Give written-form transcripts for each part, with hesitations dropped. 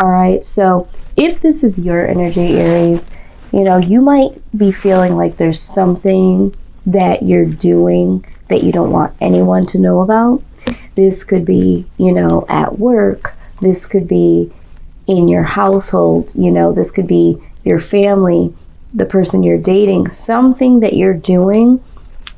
All right, so if this is your energy, Aries, you know, you might be feeling like there's something that you're doing that you don't want anyone to know about. This could be, you know, at work. This could be in your household. You know, this could be your family, the person you're dating. Something that you're doing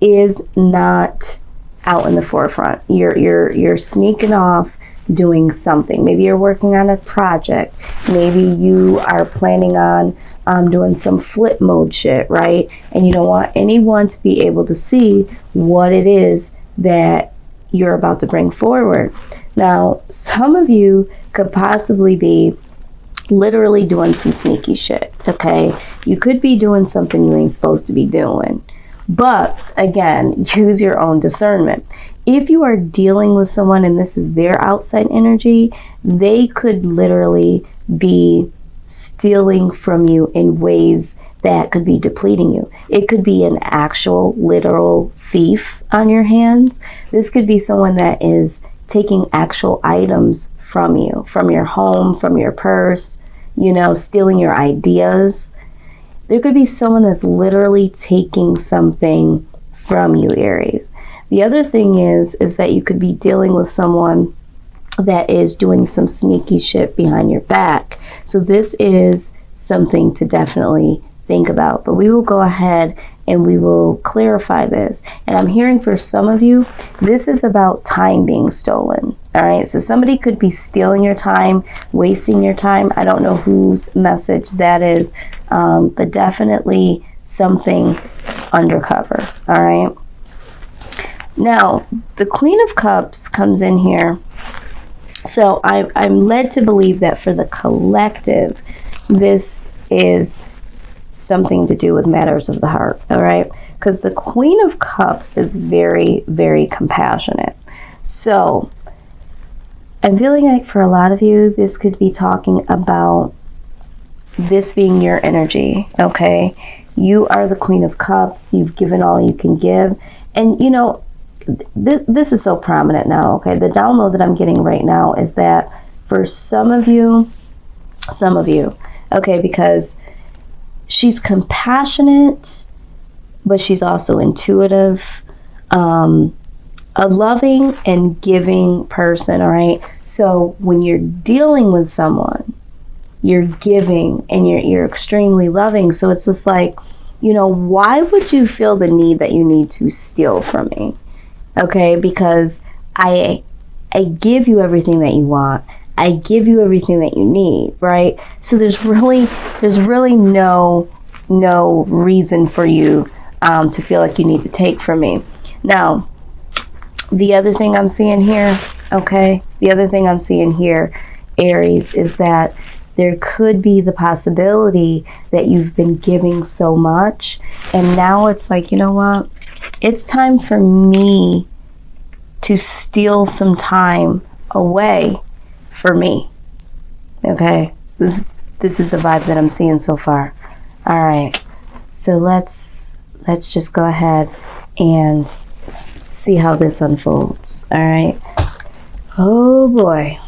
is not out in the forefront. You're sneaking off doing something. Maybe you're working on a project. Maybe you are planning on doing some flip mode shit, right? And you don't want anyone to be able to see what it is that you're about to bring forward. Now, some of you could possibly be literally doing some sneaky shit, okay? You could be doing something you ain't supposed to be doing. But again, use your own discernment. If you are dealing with someone and this is their outside energy, they could literally be stealing from you in ways that could be depleting you. It could be an actual literal thief on your hands. This could be someone that is taking actual items from you, from your home, from your purse, you know, stealing your ideas. There could be someone that's literally taking something from you, Aries. The other thing is that you could be dealing with someone that is doing some sneaky shit behind your back. So this is something to definitely think about. But we will go ahead and we will clarify this. And I'm hearing for some of you, this is about time being stolen. All right, so somebody could be stealing your time, wasting your time. I don't know whose message that is, but definitely something undercover. All right. Now, the Queen of Cups comes in here. So I'm led to believe that for the collective, this is something to do with matters of the heart, all right? Because the Queen of Cups is very, very compassionate. So I'm feeling like for a lot of you, this could be talking about this being your energy, okay? You are the Queen of Cups. You've given all you can give. And, you know, this is so prominent now, okay? The download that I'm getting right now is that for some of you, okay, because she's compassionate, but she's also intuitive, a loving and giving person, all right? So when you're dealing with someone, you're giving and you're extremely loving. So it's just like, you know, why would you feel the need that you need to steal from me? Okay, because I give you everything that you want. I give you everything that you need, right? So there's really no reason for you to feel like you need to take from me. Now, the other thing I'm seeing here, okay, Aries, is that there could be the possibility that you've been giving so much, and now it's like, you know what? It's time for me to steal some time away for me. Okay? This is the vibe that I'm seeing so far. All right. So let's just go ahead and see how this unfolds. All right? Oh boy.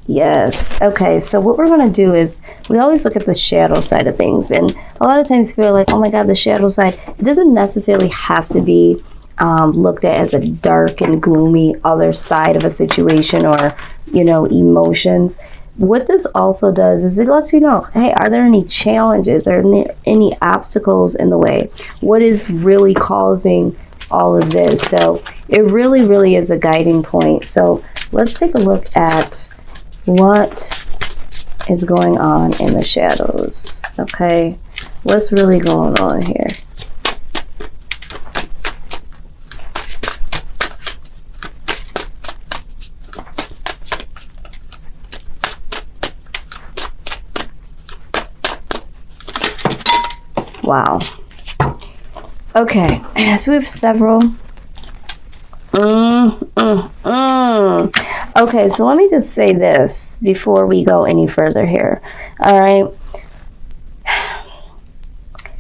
Yes. Okay, so what we're going to do is we always look at the shadow side of things. And a lot of times people are like, oh my God, the shadow side. It doesn't necessarily have to be looked at as a dark and gloomy other side of a situation or, you know, emotions. What this also does is it lets you know, hey, are there any challenges? Are there any obstacles in the way? What is really causing all of this? So it really, really is a guiding point. So let's take a look at what is going on in the shadows, okay? What's really going on here? Wow. Okay, so we have several. Okay, so let me just say this before we go any further here. All right.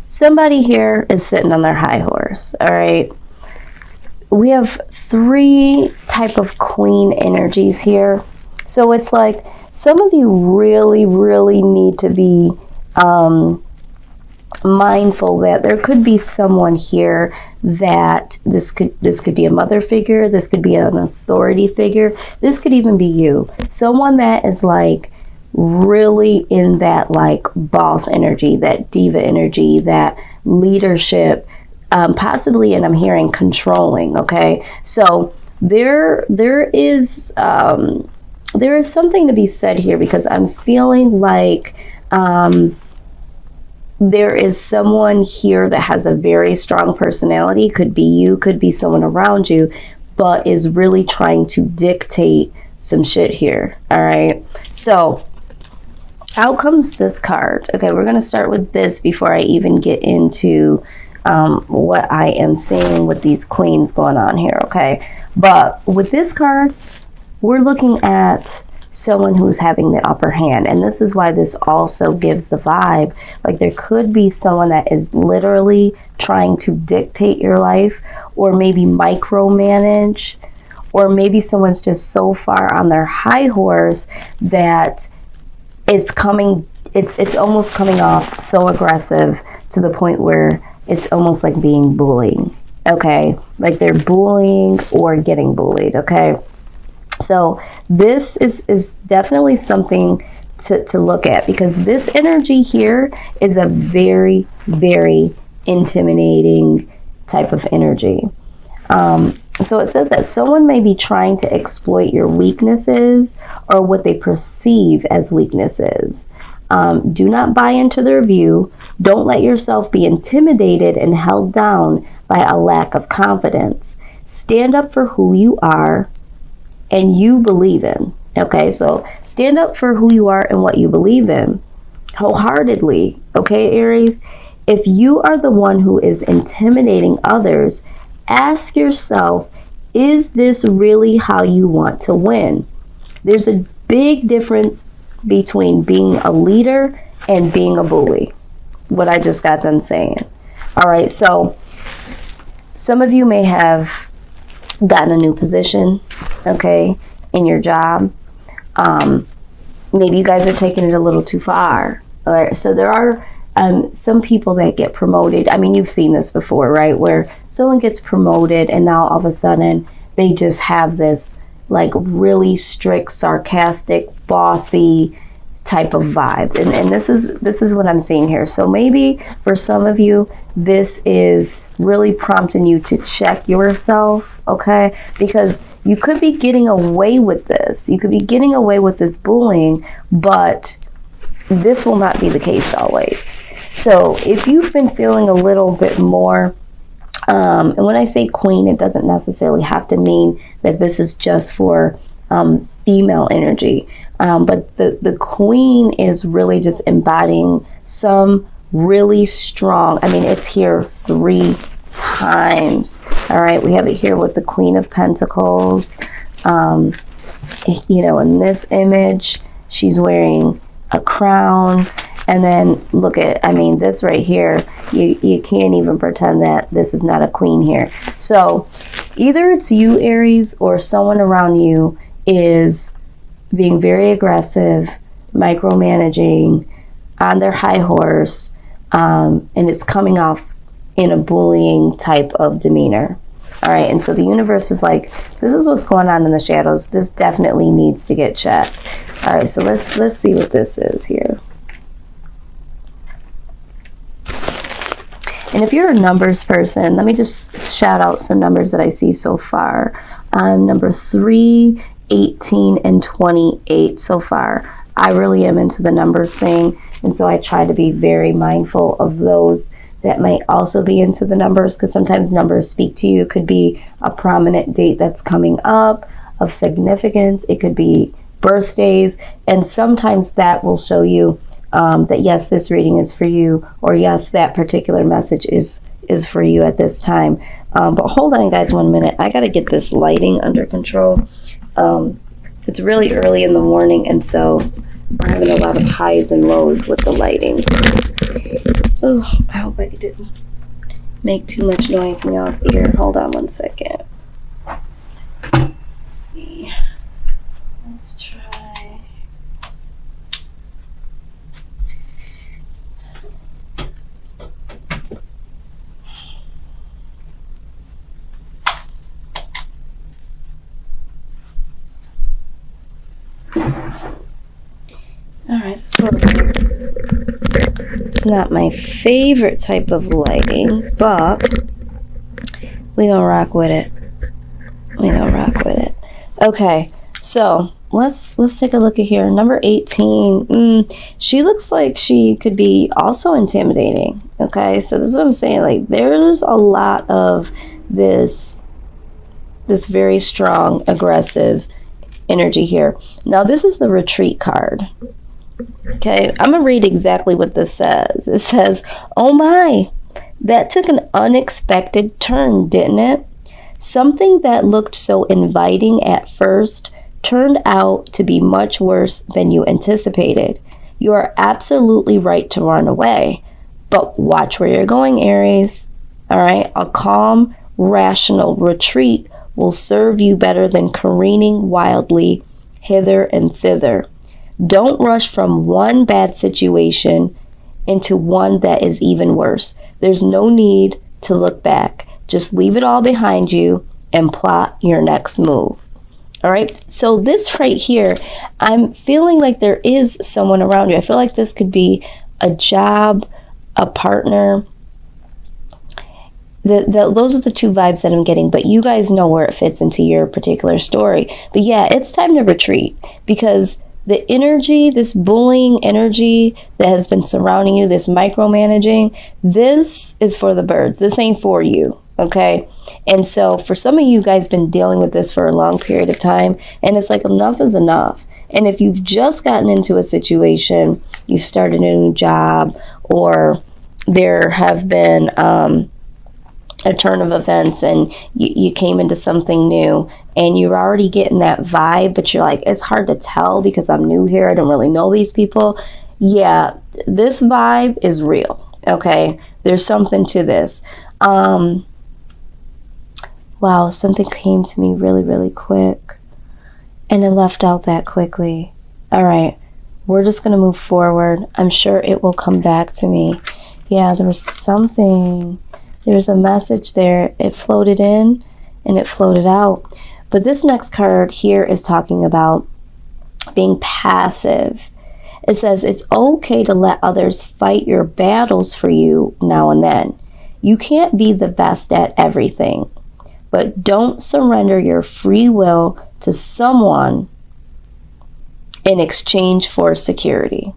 Somebody here is sitting on their high horse. All right. We have three type of queen energies here. So it's like some of you really, really need to be mindful that there could be someone here that this could be a mother figure, this could be an authority figure, this could even be you, someone that is like really in that like boss energy, that diva energy, that leadership, possibly, and I'm hearing controlling. Okay, so there is something to be said here, because I'm feeling like there is someone here that has a very strong personality. Could be you, could be someone around you, but is really trying to dictate some shit here. All right, so out comes this card. Okay, we're going to start with this before I even get into what I am seeing with these queens going on here. Okay, but with this card, we're looking at someone who's having the upper hand, and this is why this also gives the vibe like there could be someone that is literally trying to dictate your life, or maybe micromanage, or maybe someone's just so far on their high horse that it's almost coming off so aggressive to the point where it's almost like being bullying. Okay, like they're bullying or getting bullied. Okay, so this is definitely something to look at, because this energy here is a very, very intimidating type of energy. So it says that someone may be trying to exploit your weaknesses or what they perceive as weaknesses. Do not buy into their view. Don't let yourself be intimidated and held down by a lack of confidence. Stand up for who you are and you believe in. Okay, so stand up for who you are and what you believe in wholeheartedly. Okay, Aries, if you are the one who is intimidating others, ask yourself, is this really how you want to win? There's a big difference between being a leader and being a bully, what I just got done saying. All right, so some of you may have gotten a new position, okay, in your job. Maybe you guys are taking it a little too far. All right, so there are some people that get promoted. I mean, you've seen this before, right? Where someone gets promoted and now all of a sudden they just have this like really strict, sarcastic, bossy type of vibe. And this is what I'm seeing here. So maybe for some of you, this is really prompting you to check yourself, okay? Because you could be getting away with this. You could be getting away with this bullying, but this will not be the case always. So if you've been feeling a little bit more, and when I say queen, it doesn't necessarily have to mean that this is just for female energy. But the queen is really just embodying some really strong, I mean, it's here 3 times. All right, we have it here with the Queen of Pentacles. You know, in this image, she's wearing a crown. And then look at, I mean, this right here, you can't even pretend that this is not a queen here. So either it's you, Aries, or someone around you is being very aggressive, micromanaging, on their high horse, and it's coming off in a bullying type of demeanor. All right, and so the universe is like, this is what's going on in the shadows. This definitely needs to get checked. All right, so let's see what this is here. And if you're a numbers person, let me just shout out some numbers that I see so far. Number 3, 18, and 28 so far. I really am into the numbers thing, and so I try to be very mindful of those that might also be into the numbers, because sometimes numbers speak to you. It could be a prominent date that's coming up of significance. It could be birthdays, and sometimes that will show you that yes, this reading is for you, or yes, that particular message is for you at this time. But hold on, guys, 1 minute. I got to get this lighting under control. It's really early in the morning, and so we're having a lot of highs and lows with the lighting. Oh, I hope I didn't make too much noise in y'all's ear. Hold on 1 second. Let's see. Let's try. Alright, it's not my favorite type of lighting, but we're gonna rock with it. Okay, so let's take a look at here. Number 18. She looks like she could be also intimidating. Okay, so this is what I'm saying. Like, there's a lot of this very strong, aggressive energy here. Now, this is the retreat card. Okay, I'm gonna read exactly what this says. It says, "Oh my, that took an unexpected turn, didn't it? Something that looked so inviting at first turned out to be much worse than you anticipated. You are absolutely right to run away, but watch where you're going, Aries. All right, a calm, rational retreat will serve you better than careening wildly hither and thither. Don't rush from one bad situation into one that is even worse. There's no need to look back. Just leave it all behind you and plot your next move." All right. So this right here, I'm feeling like there is someone around you. I feel like this could be a job, a partner. Those are the two vibes that I'm getting, but you guys know where it fits into your particular story. But yeah, it's time to retreat, because the energy, this bullying energy that has been surrounding you, this micromanaging, this is for the birds. This ain't for you, okay? And so for some of you guys been dealing with this for a long period of time, and it's like enough is enough. And if you've just gotten into a situation, you've started a new job, or there have been a turn of events and you came into something new and you're already getting that vibe, but you're like, it's hard to tell because I'm new here, I don't really know these people. Yeah, this vibe is real, okay? There's something to this. Wow, something came to me really, really quick and it left out that quickly. All right, we're just gonna move forward. I'm sure it will come back to me. Yeah, there was something. There's a message there. It floated in and it floated out. But this next card here is talking about being passive. It says it's okay to let others fight your battles for you now and then. You can't be the best at everything, but don't surrender your free will to someone in exchange for security.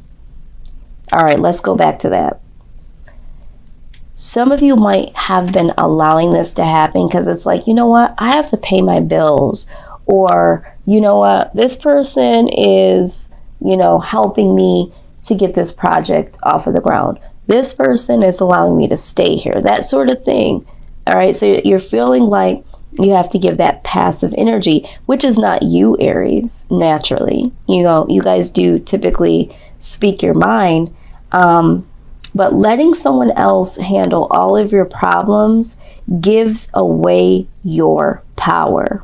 All right, let's go back to that. Some of you might have been allowing this to happen because it's like, you know what, I have to pay my bills, or you know what, this person is, helping me to get this project off of the ground. This person is allowing me to stay here, that sort of thing. All right, so you're feeling like you have to give that passive energy, which is not you, Aries, naturally. You guys do typically speak your mind. But letting someone else handle all of your problems gives away your power.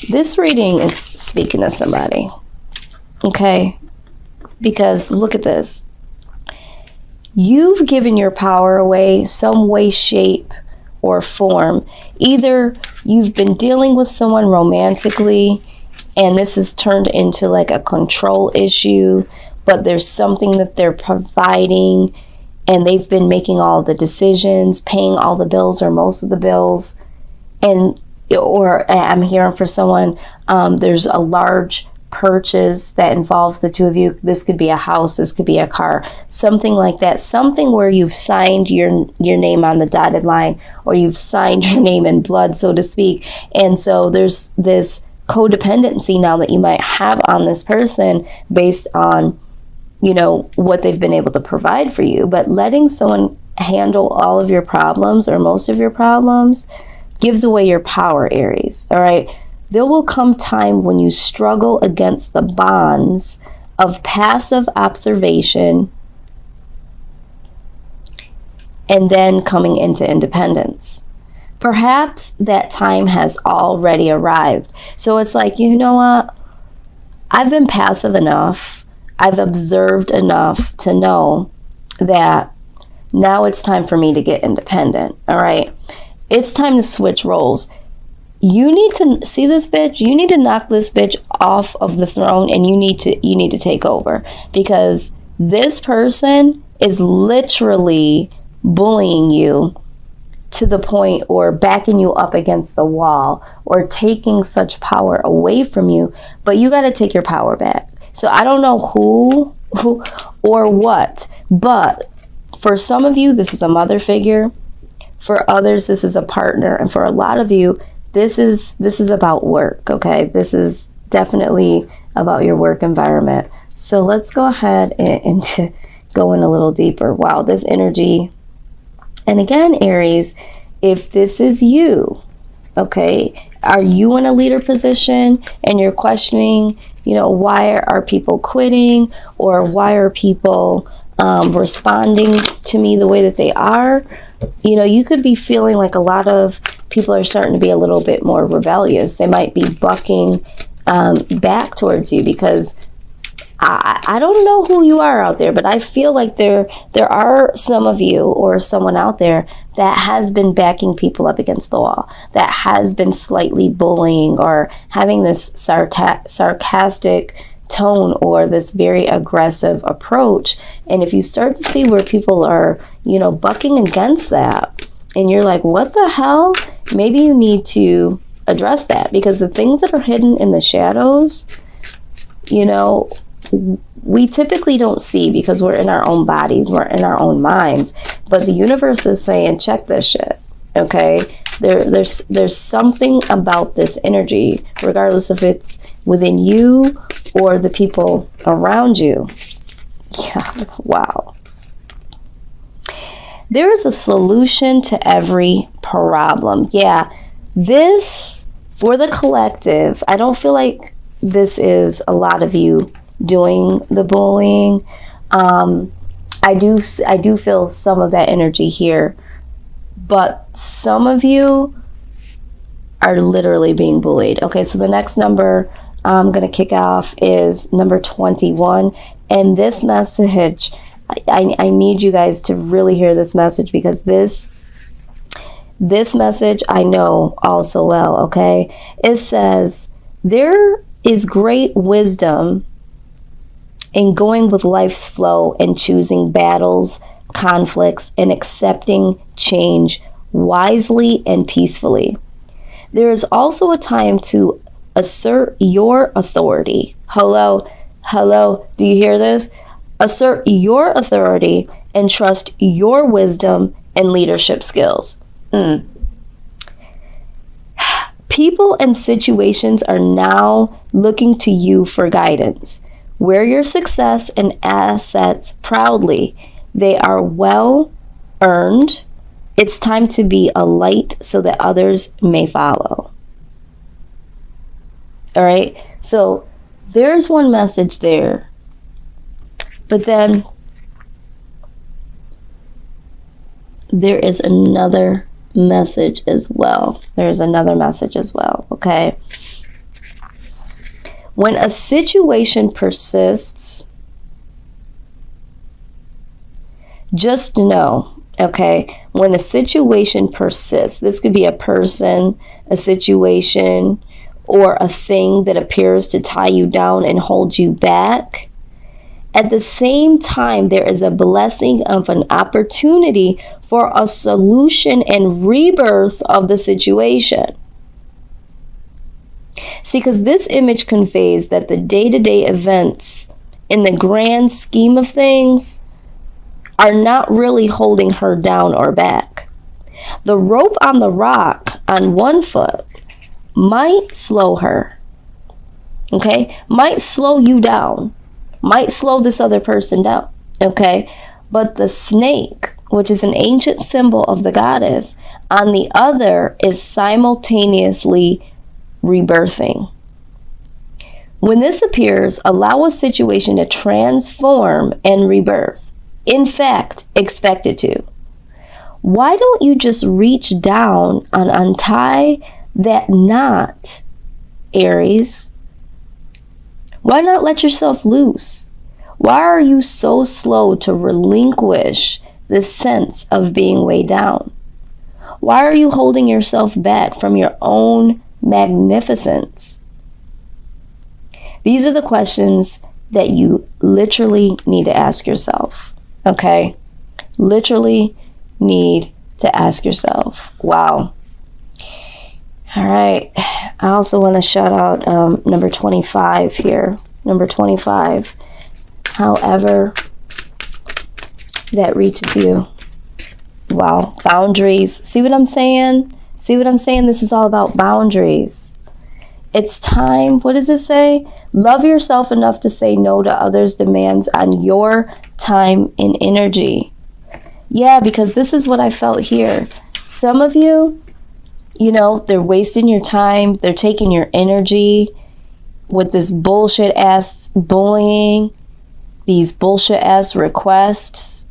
This reading is speaking to somebody, okay? Because look at this. You've given your power away some way, shape, or form. Either you've been dealing with someone romantically and this has turned into like a control issue, but there's something that they're providing and they've been making all the decisions, paying all the bills or most of the bills. Or I'm hearing for someone, there's a large purchase that involves the two of you. This could be a house, this could be a car, something like that. Something where you've signed your name on the dotted line, or you've signed your name in blood, so to speak. And so there's this codependency now that you might have on this person based on what they've been able to provide for you. But letting someone handle all of your problems or most of your problems gives away your power, Aries. All right. There will come time when you struggle against the bonds of passive observation and then coming into independence. perhaps that time has already arrived. So it's like, you know what? I've been passive enough. I've observed enough to know that now it's time for me to get independent. All right. It's time to switch roles. You need to see this bitch. You need to knock this bitch off of the throne, and you need to take over, because this person is literally bullying you to the point, or backing you up against the wall, or taking such power away from you. But you got to take your power back. So I don't know who or what, but for some of you, this is a mother figure. For others, this is a partner. And for a lot of you, this is about work, okay? This is definitely about your work environment. So let's go ahead and go in a little deeper. Wow, this energy. And again, Aries, if this is you, okay, are you in a leader position and you're questioning, why are people quitting, or why are people responding to me the way that they are? You could be feeling like a lot of people are starting to be a little bit more rebellious. They might be bucking back towards you, because I don't know who you are out there, but I feel like there are some of you or someone out there that has been backing people up against the wall, that has been slightly bullying or having this sarcastic tone or this very aggressive approach. And if you start to see where people are, bucking against that, and you're like, what the hell? Maybe you need to address that, because the things that are hidden in the shadows, we typically don't see, because we're in our own bodies, we're in our own minds. But the universe is saying, check this shit, okay? There's something about this energy, regardless if it's within you or the people around you. Yeah, wow. There is a solution to every problem. Yeah, this, for the collective, I don't feel like this is a lot of you doing the bullying. I do feel some of that energy here, but some of you are literally being bullied. Okay, so the next number I'm going to kick off is number 21. And this message, I need you guys to really hear this message, because this message I know all so well, okay? It says, there is great wisdom in going with life's flow and choosing battles, conflicts, and accepting change wisely and peacefully. There is also a time to assert your authority. Hello, do you hear this? Assert your authority and trust your wisdom and leadership skills. People and situations are now looking to you for guidance. Wear your success and assets proudly. They are well earned. It's time to be a light so that others may follow. All right, so there's one message there. But then there is another message as well. There's another message as well, okay? When a situation persists, just know, okay, when a situation persists, this could be a person, a situation, or a thing that appears to tie you down and hold you back. At the same time, there is a blessing of an opportunity for a solution and rebirth of the situation. See, because this image conveys that the day-to-day events in the grand scheme of things are not really holding her down or back. The rope on the rock on one foot might slow her, okay? Might slow you down, might slow this other person down, okay? But the snake, which is an ancient symbol of the goddess, on the other is simultaneously rebirthing. When this appears, allow a situation to transform and rebirth. In fact, expect it to. Why don't you just reach down and untie that knot, Aries? Why not let yourself loose? Why are you so slow to relinquish the sense of being weighed down? Why are you holding yourself back from your own magnificence? These are the questions that you literally need to ask yourself, okay? Literally need to ask yourself. Wow. All right. I also want to shout out number 25 here. Number 25. However that reaches you. Wow. Boundaries. See what I'm saying? See what I'm saying? This is all about boundaries. It's time. What does it say? Love yourself enough to say no to others' demands on your time and energy. Yeah, because this is what I felt here. Some of you, you know, they're wasting your time. They're taking your energy with this bullshit ass bullying, these bullshit ass requests.